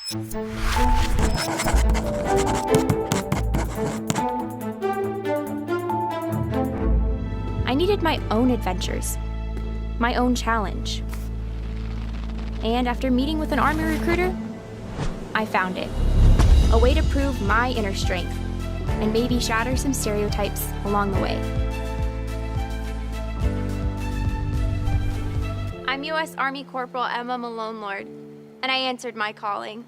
I needed my own adventures, my own challenge. And after meeting with an Army recruiter, I found it. A way to prove my inner strength and maybe shatter some stereotypes along the way. I'm U.S. Army Corporal Emma Malone Lord, and I answered my calling.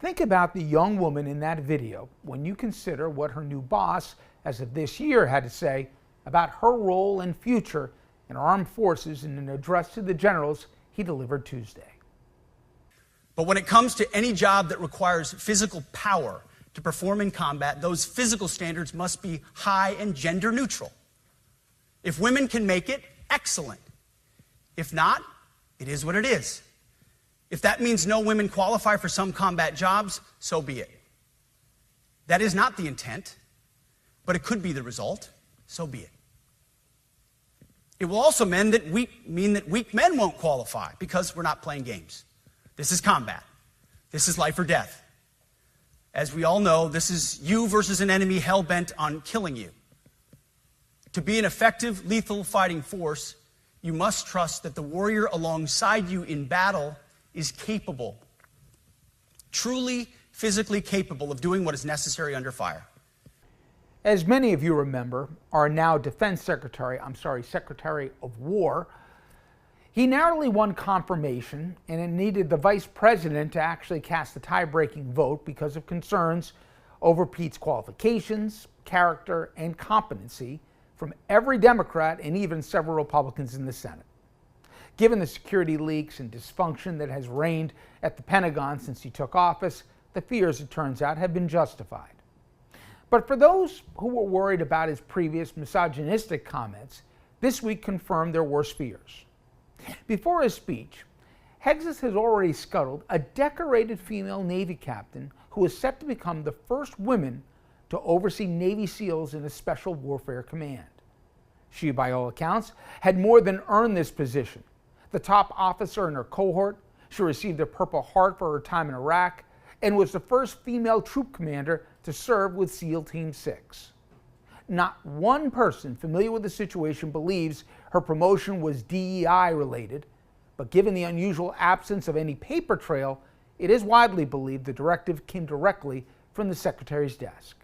Think about the young woman in that video when you consider what her new boss, as of this year, had to say about her role and future in armed forces in an address to the generals he delivered Tuesday. But when it comes to any job that requires physical power to perform in combat, those physical standards must be high and gender neutral. If women can make it, excellent. If not, it is what it is. If that means no women qualify for some combat jobs, so be it. That is not the intent, but it could be the result, so be it. It will also mean that weak men won't qualify because we're not playing games. This is combat. This is life or death. As we all know, this is you versus an enemy hell-bent on killing you. To be an effective, lethal fighting force, you must trust that the warrior alongside you in battle is capable, truly physically capable of doing what is necessary under fire. As many of you remember, our now Secretary of War, he narrowly won confirmation, and it needed the Vice President to actually cast the tie-breaking vote because of concerns over Pete's qualifications, character, and competency from every Democrat and even several Republicans in the Senate. Given the security leaks and dysfunction that has reigned at the Pentagon since he took office, the fears, it turns out, have been justified. But for those who were worried about his previous misogynistic comments, this week confirmed their worst fears. Before his speech, Hegseth has already scuttled a decorated female Navy captain who is set to become the first woman to oversee Navy SEALs in a special warfare command. She, by all accounts, had more than earned this position. The top officer in her cohort, she received a Purple Heart for her time in Iraq, and was the first female troop commander to serve with SEAL Team 6. Not one person familiar with the situation believes her promotion was DEI related, but given the unusual absence of any paper trail, it is widely believed the directive came directly from the Secretary's desk.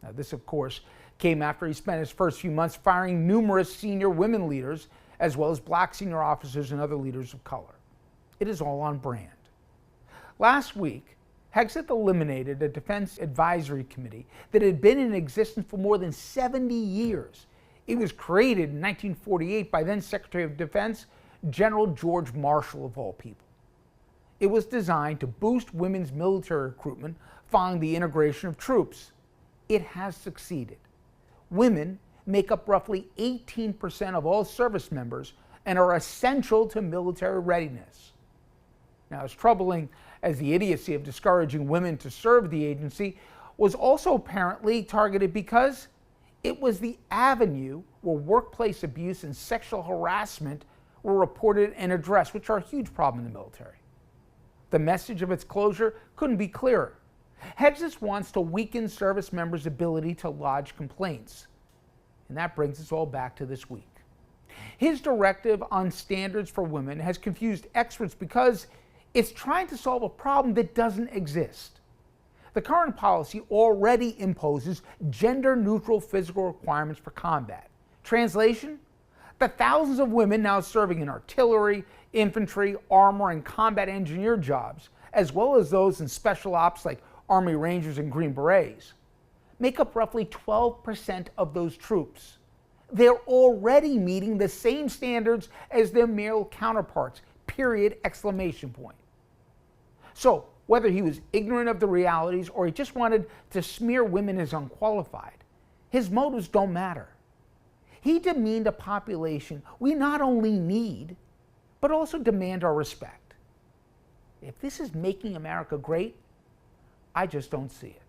Now, this, of course, came after he spent his first few months firing numerous senior women leaders, as well as black senior officers and other leaders of color. It is all on brand. Last week, Hegseth eliminated a Defense Advisory Committee that had been in existence for more than 70 years. It was created in 1948 by then Secretary of Defense General George Marshall, of all people. It was designed to boost women's military recruitment following the integration of troops. It has succeeded. Women make up roughly 18% of all service members and are essential to military readiness. Now, as troubling as the idiocy of discouraging women to serve the agency was also apparently targeted because it was the avenue where workplace abuse and sexual harassment were reported and addressed, which are a huge problem in the military. The message of its closure couldn't be clearer. Hegseth wants to weaken service members' ability to lodge complaints. And that brings us all back to this week. His directive on standards for women has confused experts because it's trying to solve a problem that doesn't exist. The current policy already imposes gender-neutral physical requirements for combat. Translation? The thousands of women now serving in artillery, infantry, armor, and combat engineer jobs, as well as those in special ops like Army Rangers and Green Berets, make up roughly 12% of those troops. They're already meeting the same standards as their male counterparts, period, exclamation point. So, whether he was ignorant of the realities or he just wanted to smear women as unqualified, his motives don't matter. He demeaned a population we not only need, but also demand our respect. If this is making America great, I just don't see it.